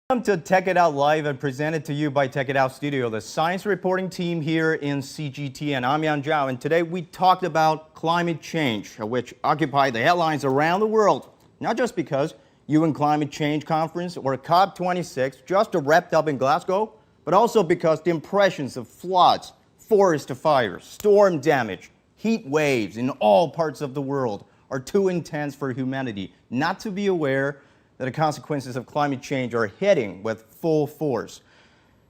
Welcome to Tech It Out Live and presented to you by Tech It Out Studio, the science reporting team here in CGTN. I'm Yan Zhao, and today we talked about climate change, which occupied the headlines around the world, not just because UN Climate Change Conference or COP26 just wrapped up in Glasgow, but also because the impressions of floods, forest fires, storm damage, heat waves in all parts of the world are too intense for humanity not to be aware that the consequences of climate change are hitting with full force.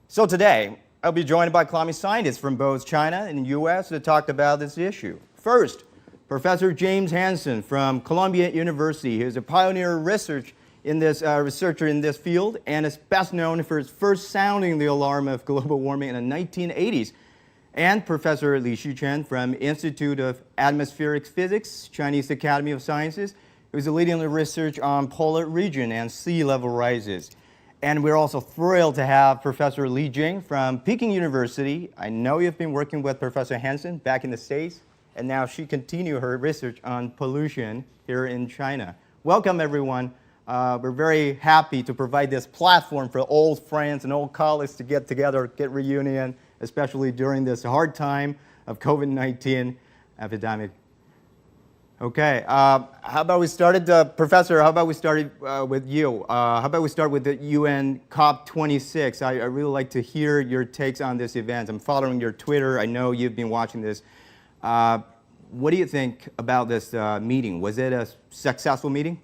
So today, I'll be joined by climate scientists from both China and the US to talk about this issue. First, Professor James Hansen from Columbia University, who's a pioneer researcher in this field and is best known for his first sounding the alarm of global warming in the 1980s. And Professor Li Xuchen from Institute of Atmospheric Physics, Chinese Academy of Sciences, who's leading the research on polar region and sea level rises. And we're also thrilled to have Professor Li Jing from Peking University. I know you've been working with Professor Hansen back in the States, and now she continues her research on pollution here in China. Welcome, everyone. We're very happy to provide this platform for old friends and old colleagues to get together, get reunion, especially during this hard time of COVID-19 epidemic. Okay, how about we started, Professor, how about we started with you? How about we start with the UN COP26? I really like to hear your takes on this event. I'm following your Twitter. I know you've been watching this. What do you think about this meeting? Was it a successful meeting?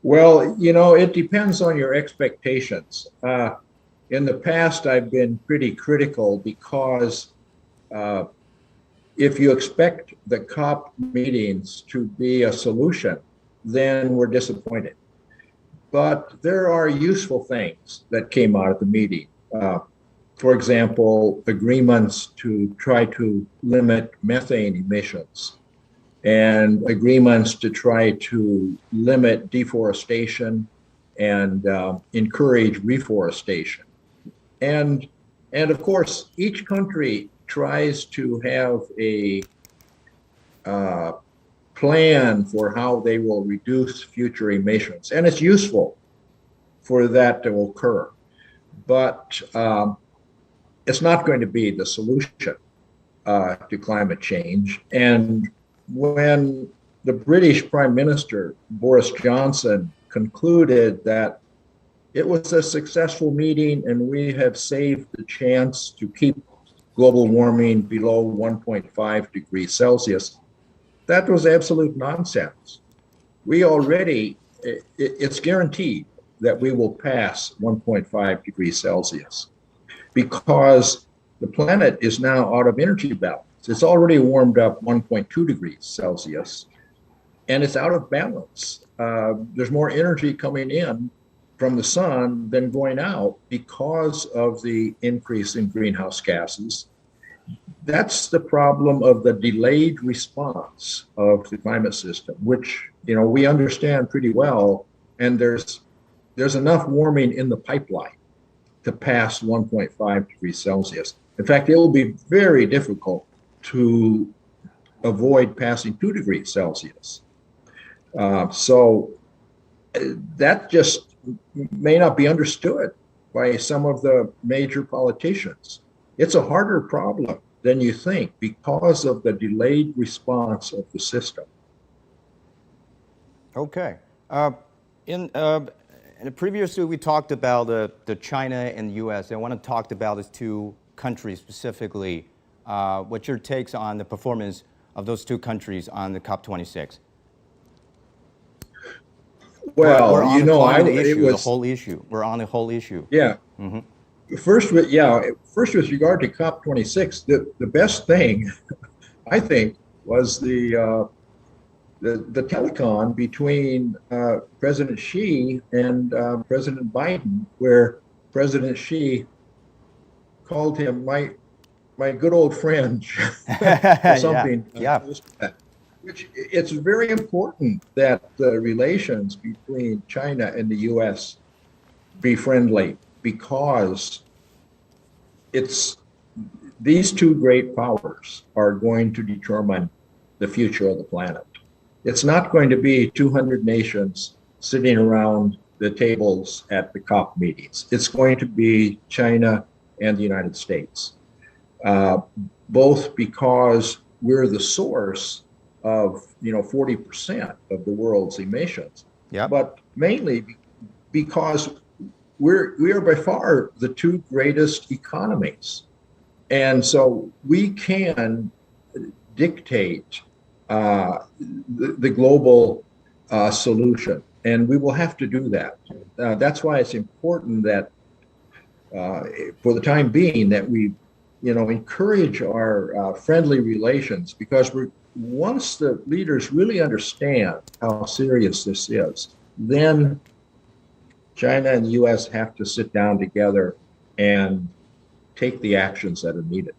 Well, you know, it depends on your expectations. In the past, I've been pretty critical because if you expect the COP meetings to be a solution, then we're disappointed. But there are useful things that came out of the meeting. For example, agreements to try to limit methane emissions and agreements to try to limit deforestation and encourage reforestation. And of course, each country tries to have a plan for how they will reduce future emissions. And it's useful for that to occur. But it's not going to be the solution to climate change. And when the British Prime Minister, Boris Johnson, concluded that it was a successful meeting and we have saved the chance to keep global warming below 1.5 degrees Celsius, that was absolute nonsense. We already, it's guaranteed that we will pass 1.5 degrees Celsius because the planet is now out of energy balance. It's already warmed up 1.2 degrees Celsius and it's out of balance. There's more energy coming in from the sun than going out because of the increase in greenhouse gases. That's the problem of the delayed response of the climate system, which, you know, we understand pretty well. And there's enough warming in the pipeline to pass 1.5 degrees Celsius. In fact, it will be very difficult to avoid passing 2 degrees Celsius. So that just may not be understood by some of the major politicians. It's a harder problem than you think because of the delayed response of the system. Okay. In the previous we talked about the China and the US. I want to talk about these two countries specifically. What's your takes on the performance of those two countries on the COP26? Well, you know, it was the whole issue. We're on the whole issue. Yeah. Mm-hmm. First, with regard to COP26, the best thing, I think, was the telecon between President Xi and President Biden, where President Xi called him my good old friend, or something. Yeah. Which it's very important that the relations between China and the US be friendly because it's these two great powers are going to determine the future of the planet. It's not going to be 200 nations sitting around the tables at the COP meetings. It's going to be China and the United States, both because we're the source of 40% of the world's emissions, but mainly because we are by far the two greatest economies, and so we can dictate the global solution, and we will have to do that. That's why it's important that for the time being that we encourage our friendly relations, because once the leaders really understand how serious this is, then China and the US have to sit down together and take the actions that are needed.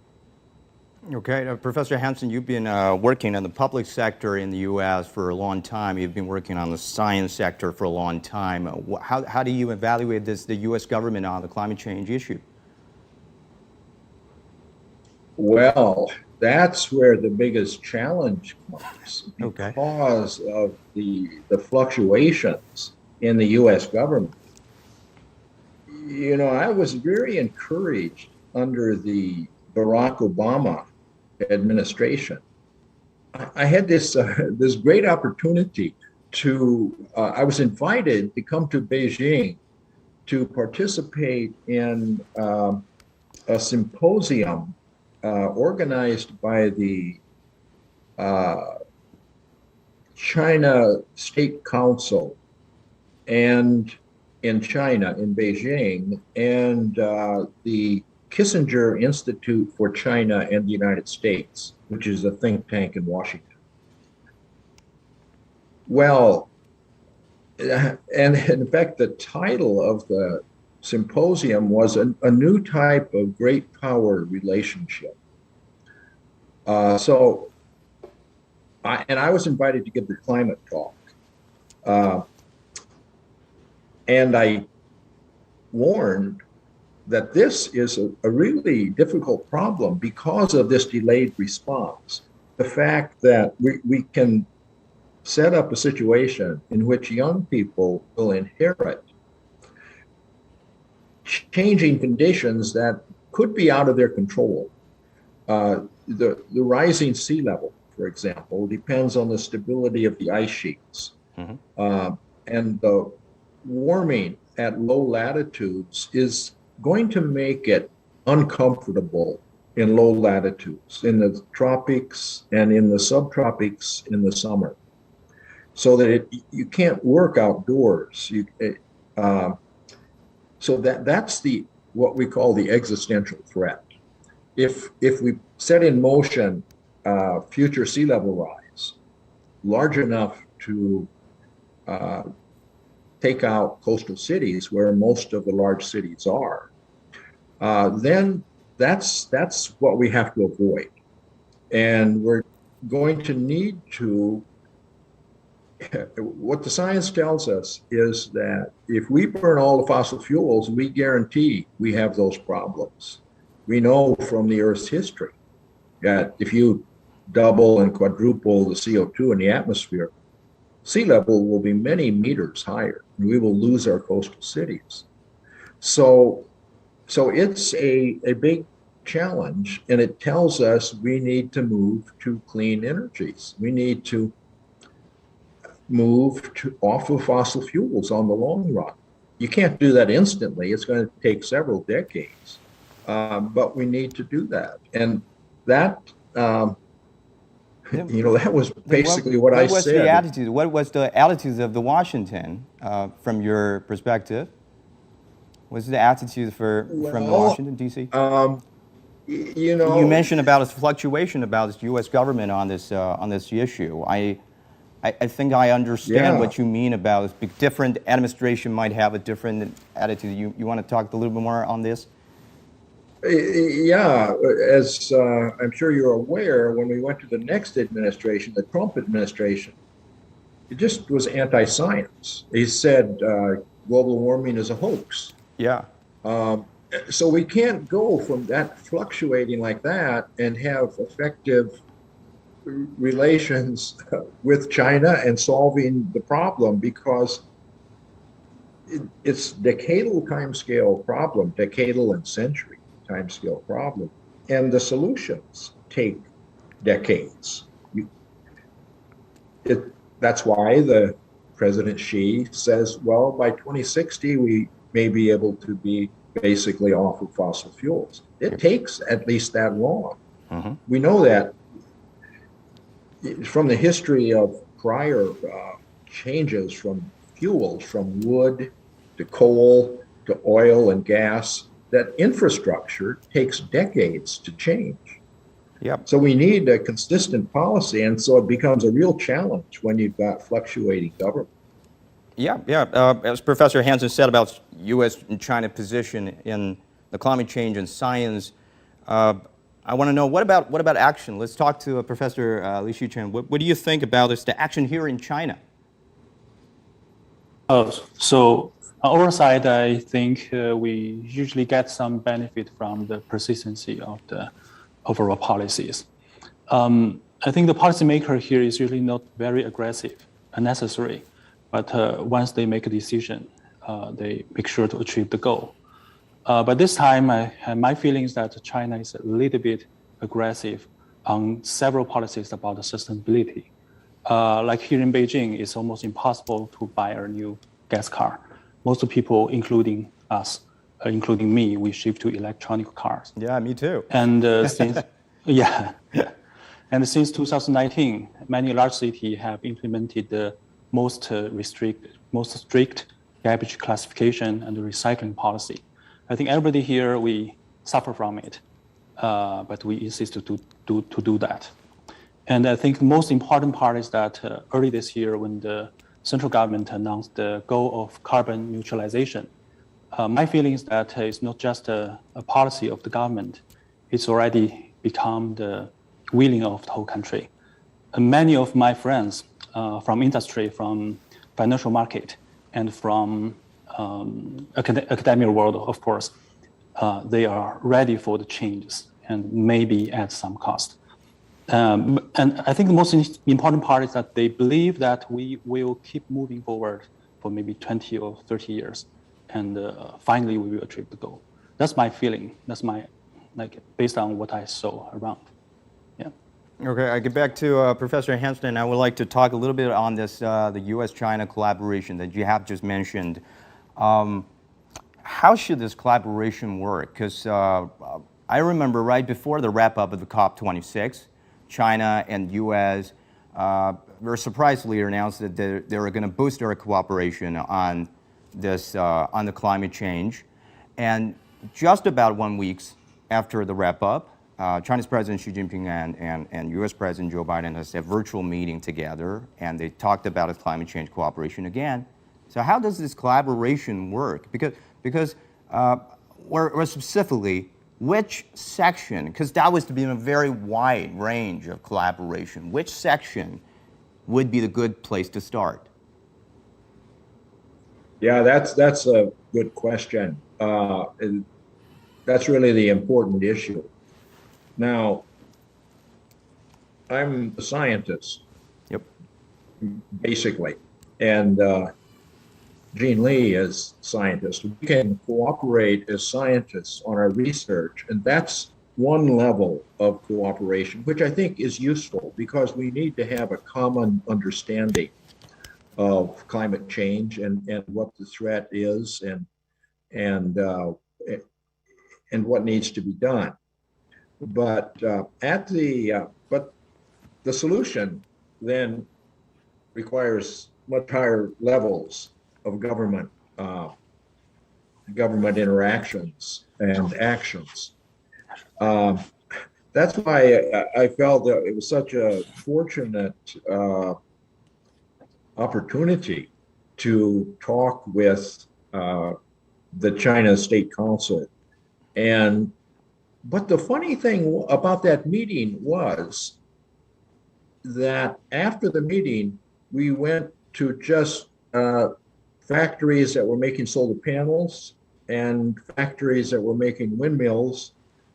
Okay, Professor Hansen, you've been working in the public sector in the U.S. for a long time. You've been working on the science sector for a long time. How do you evaluate the U.S. government on the climate change issue? Well, that's where the biggest challenge comes, because of the fluctuations in the U.S. government. I was very encouraged under the Barack Obama administration. I had this great opportunity I was invited to come to Beijing to participate in a symposium organized by the China State Council and in China, in Beijing, and the Kissinger Institute for China and the United States, which is a think tank in Washington. Well, and in fact, the title of the symposium was a new type of great power relationship. I was invited to give the climate talk. And I warned that this is a really difficult problem because of this delayed response. The fact that we can set up a situation in which young people will inherit changing conditions that could be out of their control. The rising sea level, for example, depends on the stability of the ice sheets. Mm-hmm. And the warming at low latitudes is going to make it uncomfortable in low latitudes, in the tropics and in the subtropics in the summer, so that you can't work outdoors. So that's what we call the existential threat. If we set in motion future sea level rise large enough to take out coastal cities where most of the large cities are, then that's what we have to avoid. And we're going to need to, what the science tells us is that if we burn all the fossil fuels, we guarantee we have those problems. We know from the Earth's history that if you double and quadruple the CO2 in the atmosphere, sea level will be many meters higher, and we will lose our coastal cities. So it's a big challenge, and it tells us we need to move to clean energies. We need to move off of fossil fuels on the long run. You can't do that instantly. It's going to take several decades, but we need to do that. And that that was basically what I said. What was the attitude of the Washington from your perspective? What's the attitude from the Washington, D.C.? You mentioned about its fluctuation about the U.S. government on this issue. I think I understand what you mean about different administration might have a different attitude. You want to talk a little bit more on this? Yeah, as I'm sure you're aware, when we went to the next administration, the Trump administration, it just was anti-science. He said global warming is a hoax. Yeah. So we can't go from that fluctuating like that and have effective relations with China and solving the problem, because it's decadal timescale problem, decadal and century timescale problem, and the solutions take decades. That's why the President Xi says, well, by 2060, we may be able to be basically off of fossil fuels. It takes at least that long. Mm-hmm. We know that from the history of prior changes from fuels, from wood to coal to oil and gas, that infrastructure takes decades to change. Yep. So we need a consistent policy, and so it becomes a real challenge when you've got fluctuating government. Yeah. As Professor Hansen said about U.S. and China position in the climate change and science, I want to know, what about action? Let's talk to Professor Li Xichen. What do you think about this, the action here in China? So on our side, I think we usually get some benefit from the persistency of the overall policies. I think the policymaker here is usually not very aggressive, unnecessary, but once they make a decision, they make sure to achieve the goal. But this time, my feeling is that China is a little bit aggressive on several policies about the sustainability. Like here in Beijing, it's almost impossible to buy a new gas car. Most people, including us, including me, we shift to electronic cars. Yeah, me too. And and since 2019, many large cities have implemented the most strict garbage classification and recycling policy. I think everybody here, we suffer from it, but we insist to do that. And I think the most important part is that early this year, when the central government announced the goal of carbon neutralization, my feeling is that it's not just a policy of the government, it's already become the willing of the whole country. And many of my friends from industry, from financial market, and from academic world, of course, they are ready for the changes and maybe at some cost. And I think the most important part is that they believe that we will keep moving forward for maybe 20 or 30 years. And finally, we will achieve the goal. That's my feeling. That's my, based on what I saw around. Yeah. Okay, I get back to Professor Hansen. I would like to talk a little bit on this, the U.S.-China collaboration that you have just mentioned. How should this collaboration work? Because I remember right before the wrap-up of the COP26, China and U.S. Very surprisingly announced that they were going to boost their cooperation on this, on the climate change. And just about 1 week after the wrap-up, China's President Xi Jinping and U.S. President Joe Biden has a virtual meeting together, and they talked about a climate change cooperation again. So how does this collaboration work? Because or specifically, which section, because that was to be a very wide range of collaboration, which section would be the good place to start? Yeah, that's a good question. And that's really the important issue. Now, I'm a scientist, Yep. basically, and Gene Lee is a scientist. We can cooperate as scientists on our research, and that's one level of cooperation, which I think is useful because we need to have a common understanding of climate change and what the threat is and what needs to be done. But but the solution then requires much higher levels of government interactions and actions. That's why I felt that it was such a fortunate opportunity to talk with the China State Council. But the funny thing about that meeting was that after the meeting, we went to just factories that were making solar panels and factories that were making windmills.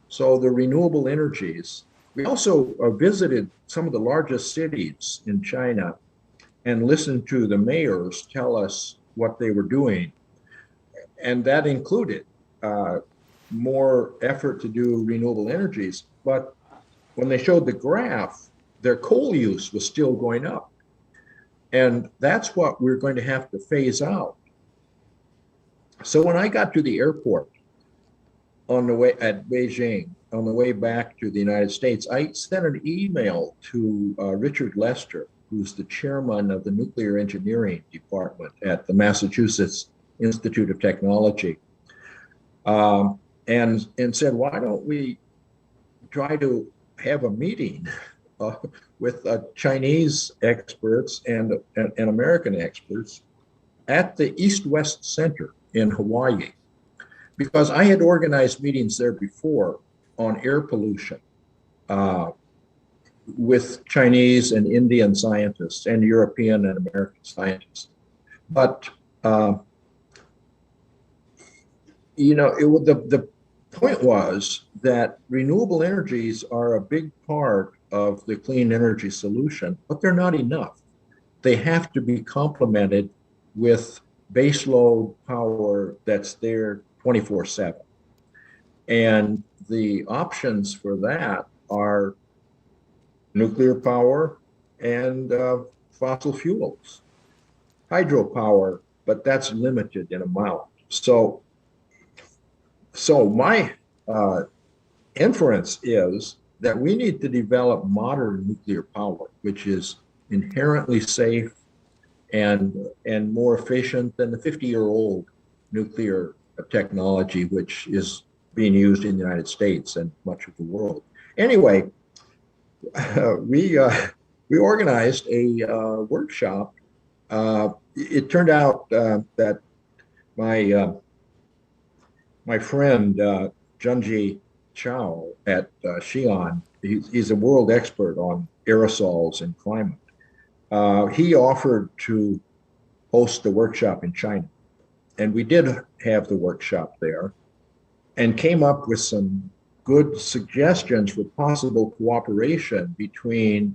So the renewable energies. We also visited some of the largest cities in China and listened to the mayors tell us what they were doing. and that included more effort to do renewable energies. But when they showed the graph, their coal use was still going up. And that's what we're going to have to phase out. So when I got to the airport on the way at Beijing, on the way back to the United States, I sent an email to Richard Lester, who's the chairman of the nuclear engineering department at the Massachusetts Institute of Technology, and said, why don't we try to have a meeting with Chinese experts and American experts at the East-West Center in Hawaii, because I had organized meetings there before on air pollution with Chinese and Indian scientists and European and American scientists. But the point was that renewable energies are a big part of the clean energy solution, but they're not enough. They have to be complemented with baseload power that's there 24/7. And the options for that are nuclear power and fossil fuels, hydropower, but that's limited in amount. So my inference is that we need to develop modern nuclear power, which is inherently safe and more efficient than the 50-year-old nuclear technology, which is being used in the United States and much of the world. Anyway, we organized a workshop. It turned out that my friend Junji Chao at Xi'an, he's a world expert on aerosols and climate. He offered to host the workshop in China. And we did have the workshop there and came up with some good suggestions for possible cooperation between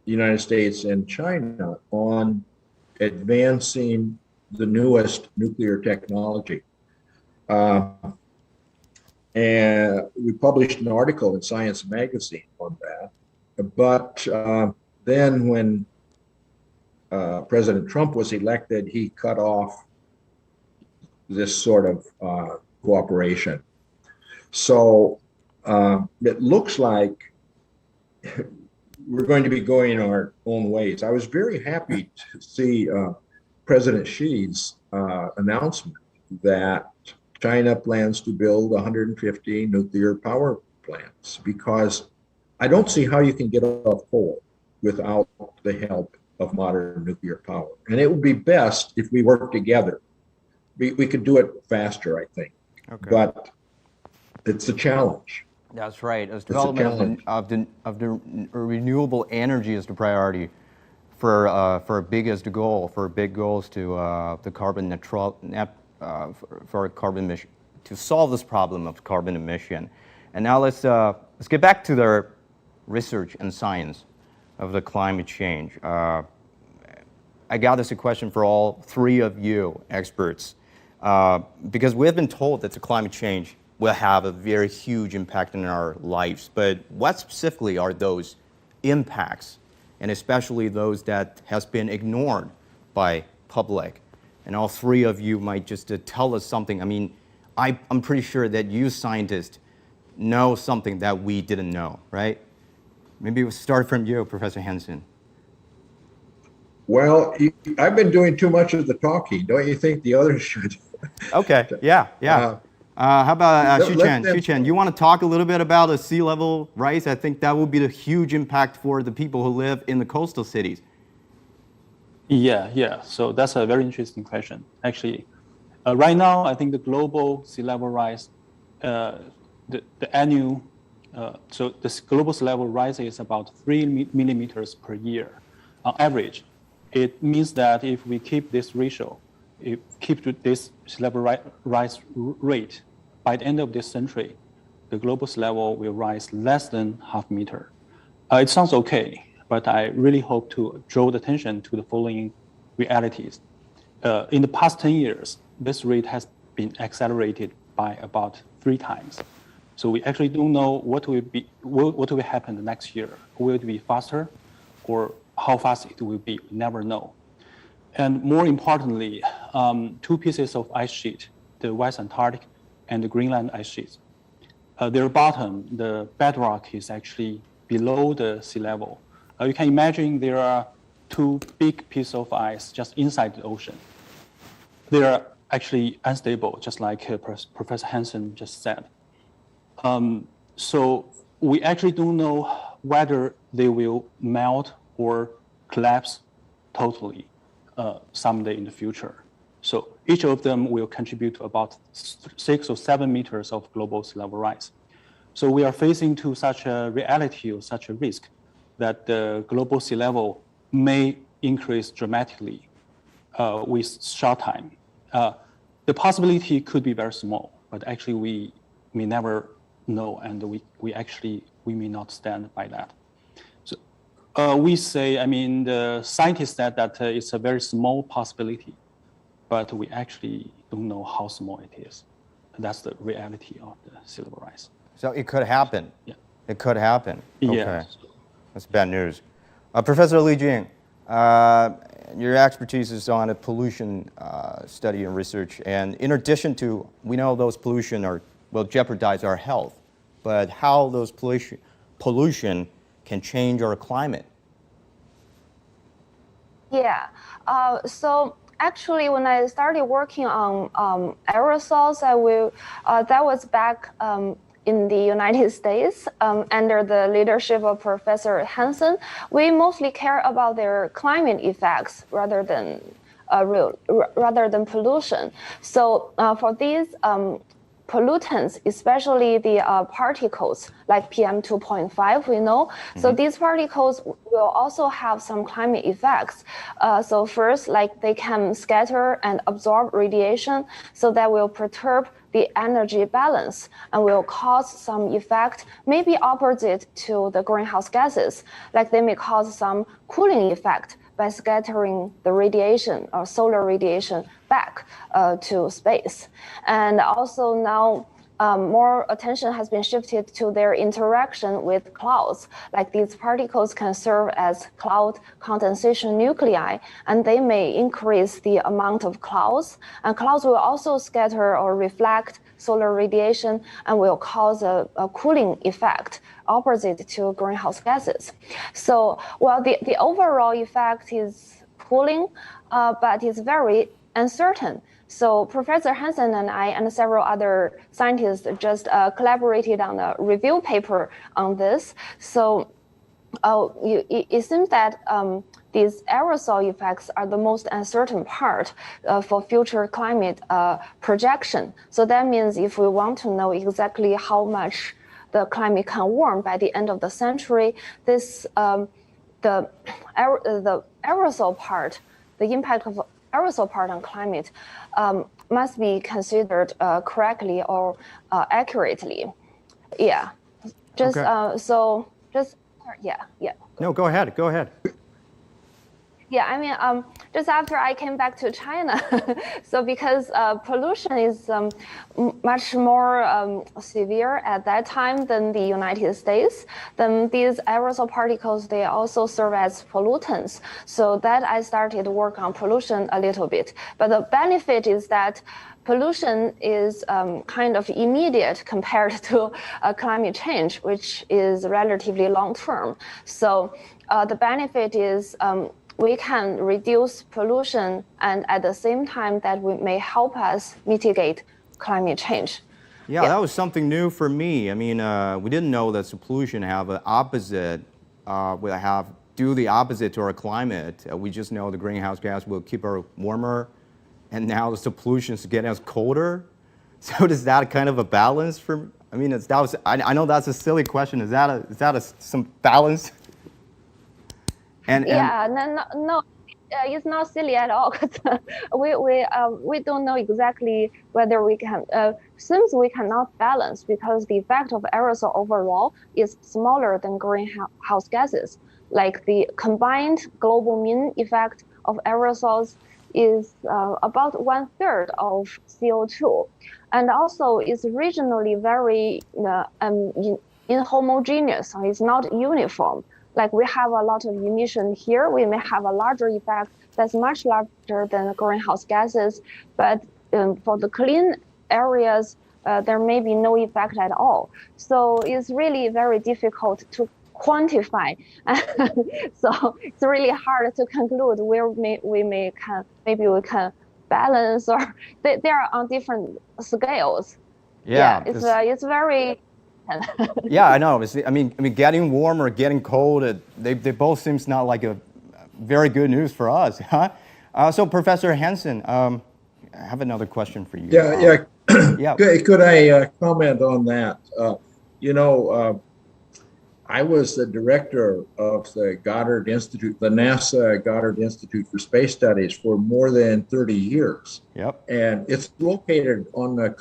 the United States and China on advancing the newest nuclear technology. And we published an article in Science magazine on that. But then when President Trump was elected, he cut off this sort of cooperation. So it looks like we're going to be going our own ways. I was very happy to see President Xi's announcement that China plans to build 150 nuclear power plants, because I don't see how you can get off coal without the help of modern nuclear power. And it would be best if we work together. We could do it faster, I think. Okay. But it's a challenge. That's right. As development of the renewable energy is the priority for biggest goal, for big goals to the carbon for carbon emission, to solve this problem of carbon emission. And now let's get back to the research and science of the climate change. I got this a question for all three of you experts, because we have been told that the climate change will have a very huge impact in our lives, but what specifically are those impacts, and especially those that has been ignored by public? And all three of you might just tell us something. I mean, I'm pretty sure that you scientists know something that we didn't know, right? Maybe we'll start from you, Professor Hansen. Well, I've been doing too much of the talking. Don't you think the others should? Okay, yeah. How about Shu-Chen, you want to talk a little bit about the sea level rise? I think that will be the huge impact for the people who live in the coastal cities. Yeah. So that's a very interesting question. Actually, right now, I think the global sea level rise, the annual, so this global sea level rise is about 3 millimeters per year on average. It means that if we keep this ratio, keep this sea level rise rate, by the end of this century, the global sea level will rise less than half meter. It sounds okay, but I really hope to draw the attention to the following realities. In the past 10 years, this rate has been accelerated by about 3 times. So we actually don't know what will happen next year. Will it be faster, or how fast it will be? We never know. And more importantly, 2 pieces of ice sheet, the West Antarctic and the Greenland ice sheets, their bottom, the bedrock is actually below the sea level. You can imagine there are 2 big pieces of ice just inside the ocean. They are actually unstable, just like Professor Hansen just said. So we actually don't know whether they will melt or collapse totally someday in the future. So each of them will contribute to about 6 or 7 meters of global sea level rise. So we are facing to such a reality or such a risk that the global sea level may increase dramatically with short time. The possibility could be very small, but actually we may never know, and we may not stand by that. So we say, the scientists said that it's a very small possibility, but we actually don't know how small it is. That's the reality of the sea level rise. So it could happen. Yeah. It could happen. Okay. Yeah. That's bad news. Professor Li Jing, your expertise is on a pollution study and research. And in addition to, we know those pollution will jeopardize our health, but how those pollution can change our climate. Yeah. So actually, when I started working on aerosols, that was back in the United States under the leadership of Professor Hansen. We mostly care about their climate effects rather than pollution. So for these pollutants, especially the particles like PM2.5, we know. Mm-hmm. So these particles will also have some climate effects. So first, like they can scatter and absorb radiation, so that will perturb the energy balance and will cause some effect, maybe opposite to the greenhouse gases. Like they may cause some cooling effect by scattering the radiation or solar radiation back to space. And also now more attention has been shifted to their interaction with clouds. Like these particles can serve as cloud condensation nuclei, and they may increase the amount of clouds. And clouds will also scatter or reflect solar radiation and will cause a cooling effect opposite to greenhouse gases. So, well, the overall effect is cooling, but it's very uncertain. So Professor Hansen and I and several other scientists just collaborated on a review paper on this. So it seems that these aerosol effects are the most uncertain part for future climate projection. So that means if we want to know exactly how much the climate can warm by the end of the century, this the aerosol part, the impact of aerosol part on climate must be considered correctly or accurately. Yeah, just okay. Yeah. No, go ahead. Yeah, just after I came back to China, so because pollution is much more severe at that time than the United States, then these aerosol particles, they also serve as pollutants. So that I started work on pollution a little bit. But the benefit is that pollution is kind of immediate compared to climate change, which is relatively long term. So the benefit is we can reduce pollution, and at the same time that may help us mitigate climate change. Yeah, that was something new for me. We didn't know that pollution have an opposite, do the opposite to our climate. We just know the greenhouse gas will keep us warmer, and now the pollution is getting us colder. So is that kind of a balance for? I know that's a silly question. Is that some balance? No, it's not silly at all. We don't know exactly whether we can. Seems we cannot balance because the effect of aerosol overall is smaller than greenhouse gases. Like the combined global mean effect of aerosols is about 1/3 of CO2, and also is regionally very inhomogeneous. So it's not uniform. Like we have a lot of emission here, we may have a larger effect that's much larger than the greenhouse gases, but for the clean areas, there may be no effect at all. So it's really very difficult to quantify. So it's really hard to conclude where maybe we can balance, or they are on different scales. Yeah, it's very. Yeah, I know. I mean, getting warmer, getting cold, they both seems not like a very good news for us, huh? So, Professor Hansen, I have another question for you. Yeah. Yeah. Could I comment on that? I was the director of the Goddard Institute, the NASA Goddard Institute for Space Studies for more than 30 years. Yep. And it's located on the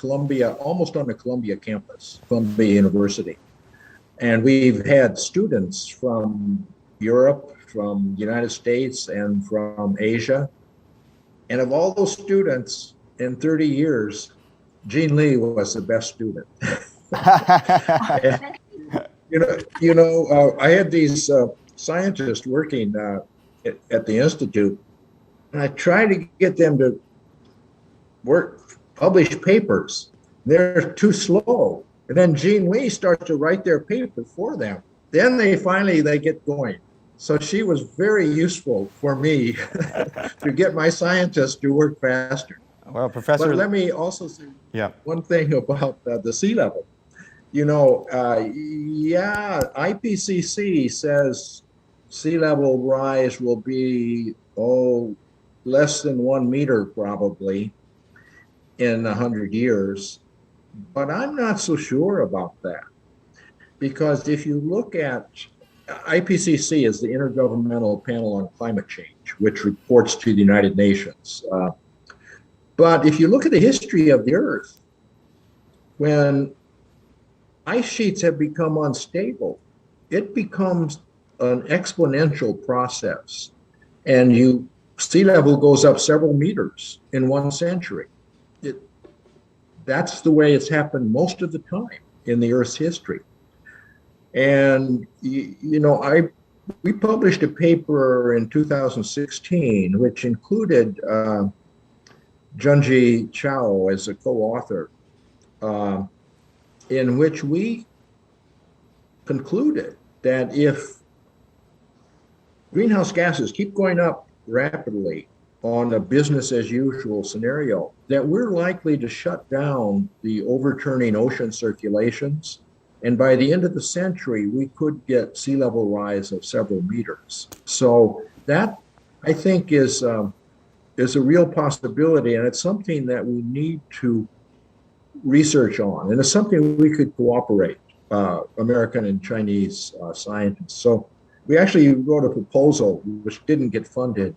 almost on the Columbia campus, Columbia University. And we've had students from Europe, from the United States, and from Asia. And of all those students in 30 years, Jean Lee was the best student. I had these scientists working at the Institute, and I tried to get them to publish papers. They're too slow. And then Jean Lee starts to write their paper for them. Then they get going. So she was very useful for me to get my scientists to work faster. Well, Professor. But let me also say one thing about the sea level. IPCC says sea level rise will be, less than 1 meter probably in 100 years. But I'm not so sure about that. Because if you look at IPCC is the Intergovernmental Panel on Climate Change, which reports to the United Nations. But if you look at the history of the Earth, when ice sheets have become unstable, it becomes an exponential process. And sea level goes up several meters in 1 century. That's the way it's happened most of the time in the Earth's history. And, we published a paper in 2016, which included Junji Chao as a co-author, in which we concluded that if greenhouse gases keep going up rapidly on a business as usual scenario, that we're likely to shut down the overturning ocean circulations. And by the end of the century, we could get sea level rise of several meters. So that, I think, is a real possibility, and it's something that we need to research on, and it's something we could cooperate, American and Chinese scientists. So we actually wrote a proposal which didn't get funded,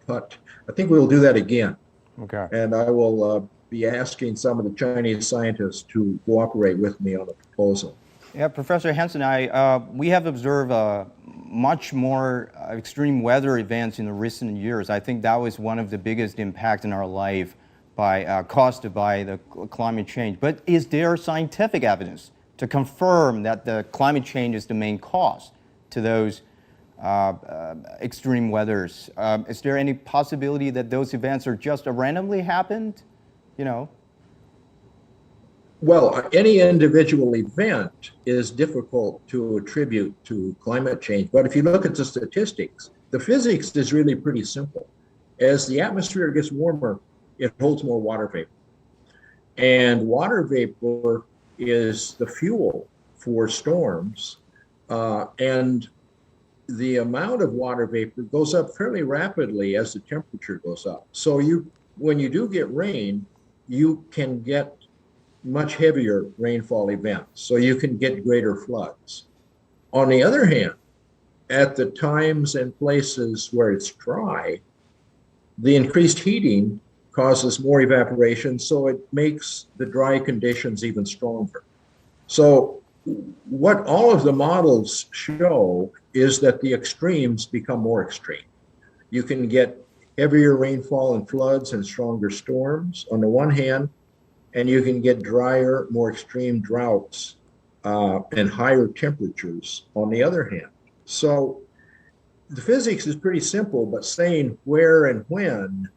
but I think we'll do that again. Okay. And I will be asking some of the Chinese scientists to cooperate with me on the proposal. Yeah, Professor Hansen, we have observed much more extreme weather events in the recent years. I think that was one of the biggest impacts in our life caused by the climate change. But is there scientific evidence to confirm that the climate change is the main cause to those extreme weathers? Is there any possibility that those events are just randomly happened? Well, any individual event is difficult to attribute to climate change. But if you look at the statistics, the physics is really pretty simple. As the atmosphere gets warmer, it holds more water vapor. And water vapor is the fuel for storms. And the amount of water vapor goes up fairly rapidly as the temperature goes up. So when you do get rain, you can get much heavier rainfall events, so you can get greater floods. On the other hand, at the times and places where it's dry, the increased heating causes more evaporation, so it makes the dry conditions even stronger. So what all of the models show is that the extremes become more extreme. You can get heavier rainfall and floods and stronger storms on the one hand, and you can get drier, more extreme droughts and higher temperatures on the other hand. So the physics is pretty simple, but saying where and when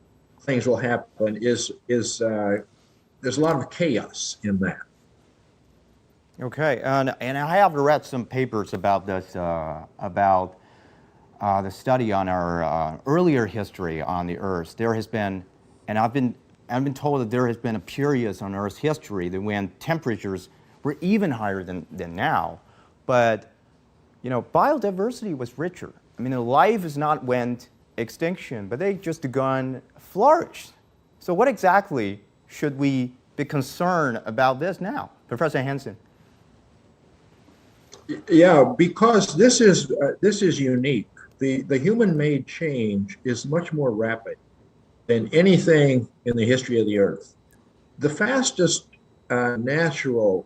things will happen is there's a lot of chaos in that. Okay, and I have read some papers about this, about the study on our earlier history on the Earth. There has been, and I've been told that there has been a period on Earth's history that when temperatures were even higher than now, but you know, biodiversity was richer. I mean, life has not went extinction, but they just gone flourished. So what exactly should we be concerned about this now, Professor Hansen? Yeah, because this is unique. The human-made change is much more rapid than anything in the history of the Earth. The fastest natural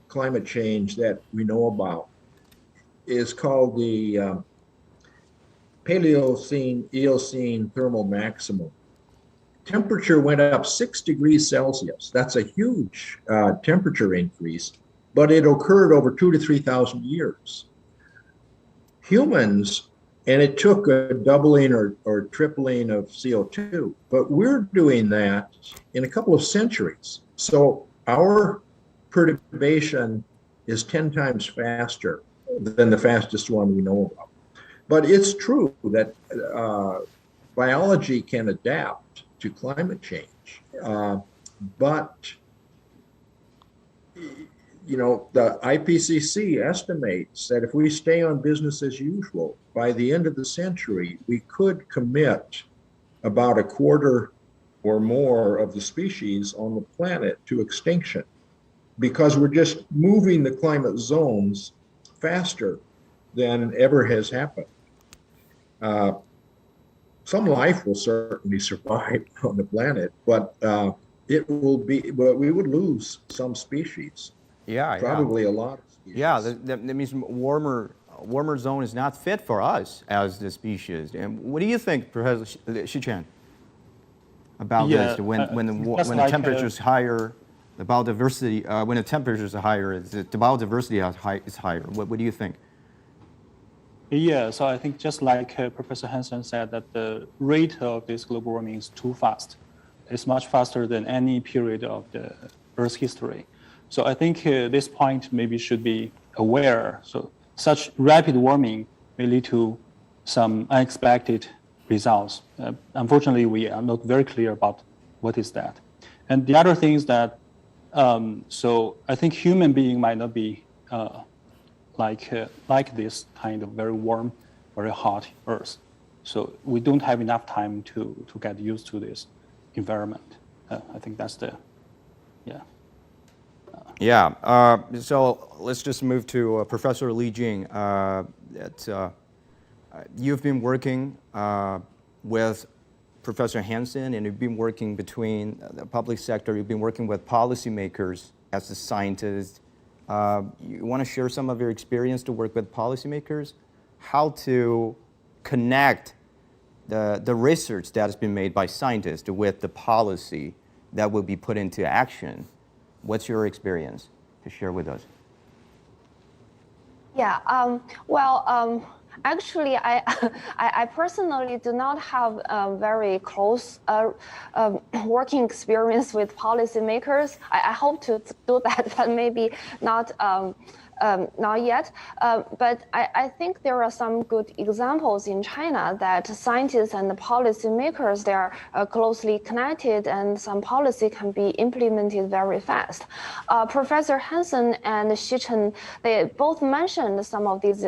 climate change that we know about is called the Paleocene-Eocene thermal maximum. Temperature went up 6 degrees Celsius. That's a huge temperature increase, but it occurred over 2,000 to 3,000 years. Humans, and it took a doubling or tripling of CO2, but we're doing that in a couple of centuries. So our perturbation is 10 times faster than the fastest one we know about. But it's true that biology can adapt to climate change. But you know, the IPCC estimates that if we stay on business as usual, by the end of the century, we could commit about a quarter or more of the species on the planet to extinction because we're just moving the climate zones faster than ever has happened. Some life will certainly survive on the planet, but we would lose some species. Yeah, probably a lot of species. Yeah, that means warmer zone is not fit for us as the species. And what do you think, Professor Shichen, about this? When the temperature is higher, the biodiversity. When the temperatures are higher, the biodiversity is higher. What do you think? Yeah, so I think just like Professor Hansen said, that the rate of this global warming is too fast. It's much faster than any period of the Earth's history. So I think this point maybe should be aware. So such rapid warming may lead to some unexpected results. Unfortunately, we are not very clear about what is that. And the other thing is that, so I think human being might not be like this kind of very warm, very hot Earth. So we don't have enough time to get used to this environment. I think that's the, yeah. Yeah, so let's just move to Professor Li Jing. You've been working with Professor Hansen, and you've been working between the public sector, you've been working with policymakers as a scientist. You want to share some of your experience to work with policymakers? How to connect the research that has been made by scientists with the policy that will be put into action? What's your experience to share with us? Yeah, actually, I personally do not have a very close working experience with policymakers. I hope to do that, but maybe not yet. But I think there are some good examples in China that scientists and the policymakers, they are closely connected, and some policy can be implemented very fast. Professor Hansen and Shichen, they both mentioned some of these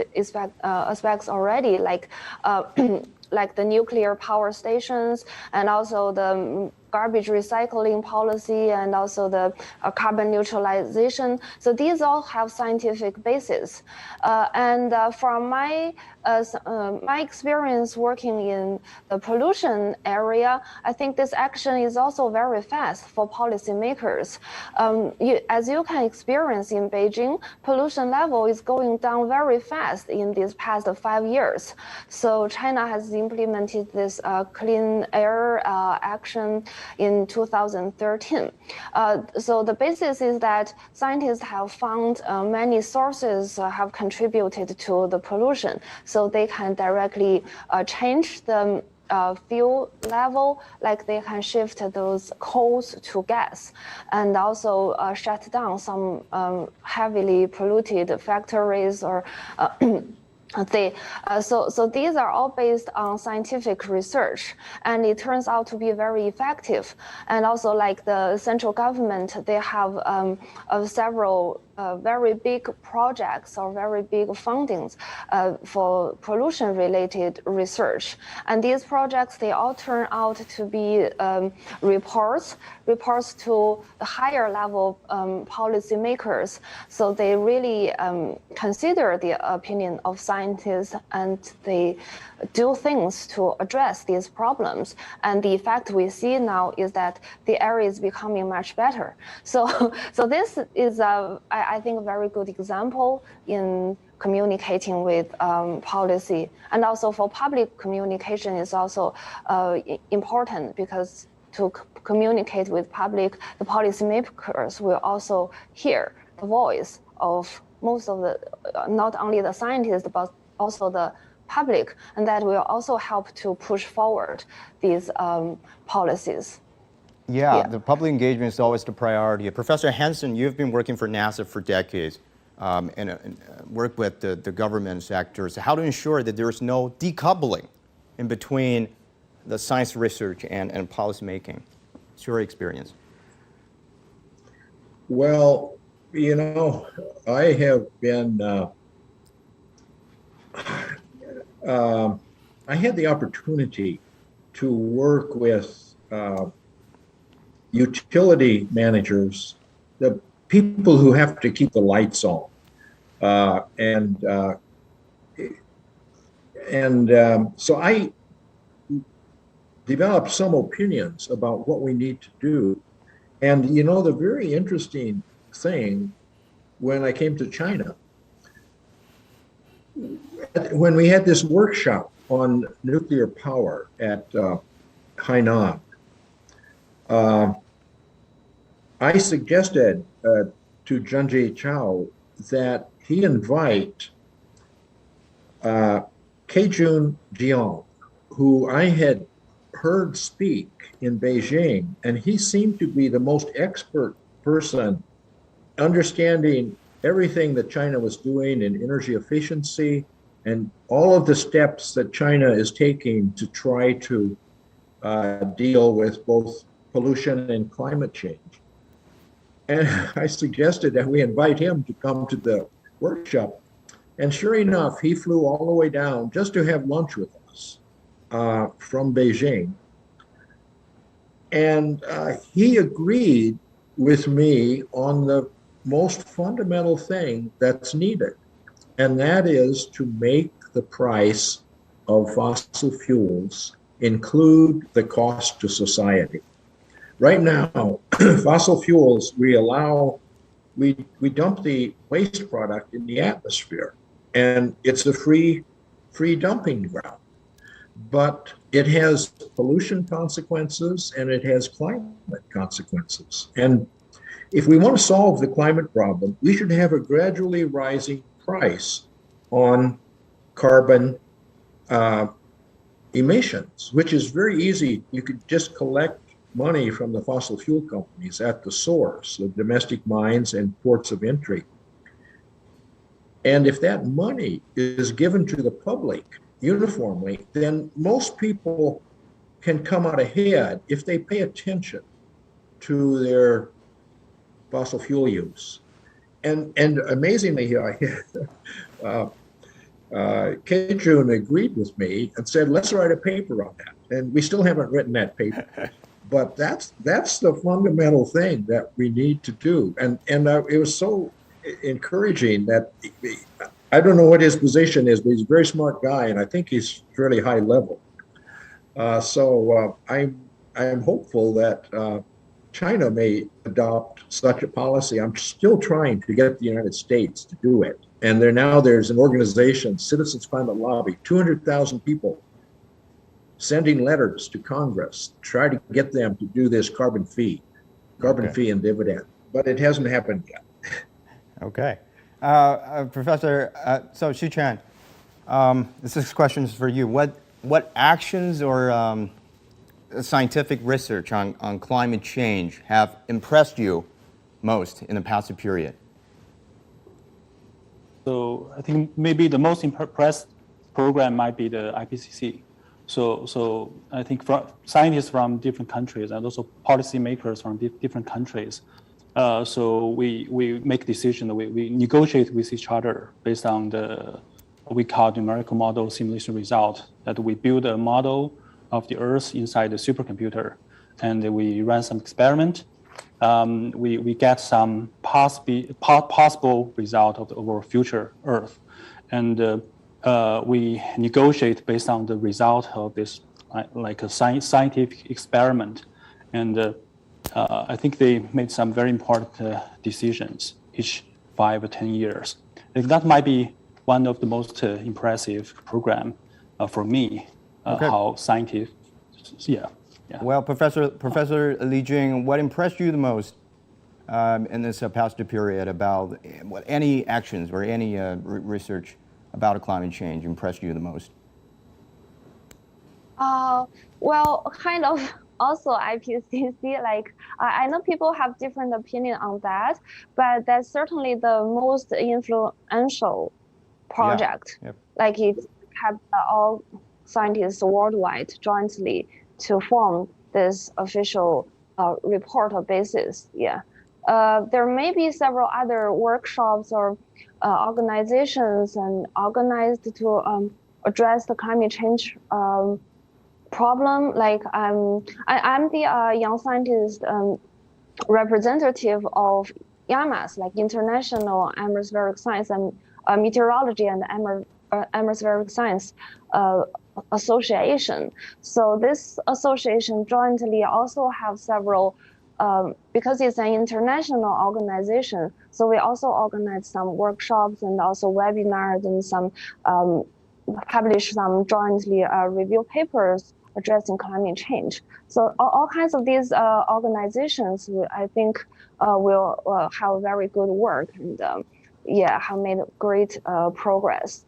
aspects already, like the nuclear power stations and also the garbage recycling policy and also the carbon neutralization. So these all have scientific basis. From my experience working in the pollution area, I think this action is also very fast for policymakers. As you can experience in Beijing, pollution level is going down very fast in these past 5 years. So China has implemented this clean air action in 2013. So the basis is that scientists have found many sources have contributed to the pollution, so they can directly change the fuel level, like they can shift those coals to gas, and also shut down some heavily polluted factories or so these are all based on scientific research, and it turns out to be very effective. And also, like the central government, they have several very big projects or very big fundings for pollution-related research. And these projects, they all turn out to be reports to the higher level policymakers. So they really consider the opinion of scientists, and they do things to address these problems. And the effect we see now is that the area is becoming much better. So this is, I think, a very good example in communicating with policy. And also for public communication is also important, because to communicate with public, the policymakers will also hear the voice of most of the, not only the scientists, but also the public, and that will also help to push forward these policies. Yeah, the public engagement is always the priority. Professor Hansen, you've been working for NASA for decades and work with the government sectors. How to ensure that there is no decoupling in between the science research and policy making? What's your experience? Well, you know, I have been, I had the opportunity to work with utility managers, the people who have to keep the lights on, so I developed some opinions about what we need to do. And you know, the very interesting thing, when I came to China, when we had this workshop on nuclear power at Hainan, I suggested to Zhengji Chao that he invite Keijun Jiang, who I had heard speak in Beijing, and he seemed to be the most expert person understanding everything that China was doing in energy efficiency and all of the steps that China is taking to try to deal with both pollution and climate change. And I suggested that we invite him to come to the workshop. And sure enough, he flew all the way down just to have lunch with us from Beijing. And he agreed with me on the most fundamental thing that's needed, and that is to make the price of fossil fuels include the cost to society. Right now, fossil fuels, we dump the waste product in the atmosphere, and it's a free dumping ground. But it has pollution consequences and it has climate consequences. And if we want to solve the climate problem, we should have a gradually rising price on carbon emissions, which is very easy. You could just collect money from the fossil fuel companies at the source, the domestic mines and ports of entry. And if that money is given to the public uniformly, then most people can come out ahead if they pay attention to their fossil fuel use. And amazingly, Keijun agreed with me and said, let's write a paper on that. And we still haven't written that paper. but that's the fundamental thing that we need to do. And it was so encouraging that I don't know what his position is, but he's a very smart guy, and I think he's fairly high level. So I'm hopeful that China may adopt such a policy. I'm still trying to get the United States to do it. And there's an organization, Citizens Climate Lobby, 200,000 people sending letters to Congress, try to get them to do this carbon fee and dividend. But it hasn't happened yet. Okay. Professor, so Xu-Chen, this question is for you. What actions or scientific research on climate change have impressed you most in the past period? So I think maybe the most impressed program might be the IPCC. So I think scientists from different countries and also policymakers from different countries. So we make decisions, we negotiate with each other based on what we call numerical model simulation result, that we build a model of the Earth inside the supercomputer, and we run some experiment. We get some possible result of our future Earth, and we negotiate based on the result of this, like a scientific experiment. And I think they made some very important decisions each 5 or 10 years. I think that might be one of the most impressive program for me. Okay. How scientists, yeah. Well, Professor Li Jing, what impressed you the most in this past period about any actions or any research about climate change impressed you the most? Well, kind of also IPCC, like I know people have different opinion on that, but that's certainly the most influential project. Yeah. Yep. Like it had all scientists worldwide jointly to form this official report or basis. Yeah. There may be several other workshops or organizations and organized to address the climate change problem. Like I'm the young scientist representative of IAMAS, like International Atmospheric Science and Meteorology and Atmospheric Science Association. So this association jointly also have several, because it's an international organization, so we also organize some workshops and also webinars and some publish some jointly review papers addressing climate change. So all kinds of these organizations, I think, will have very good work and have made great progress.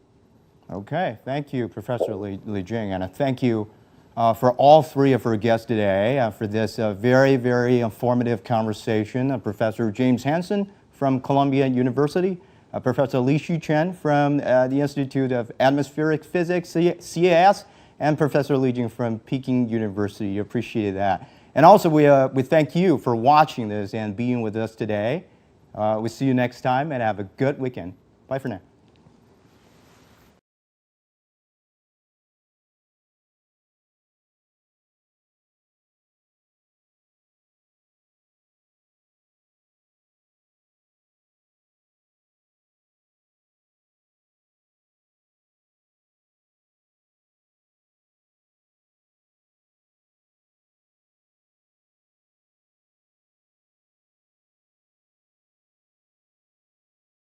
Okay, thank you, Professor Li Jing, and thank you for all three of our guests today for this very, very informative conversation. Professor James Hansen from Columbia University, Professor Li Xu-Chen from the Institute of Atmospheric Physics, CAS, and Professor Li Jing from Peking University. Appreciate that. And also, we thank you for watching this and being with us today. We'll see you next time, and have a good weekend. Bye for now.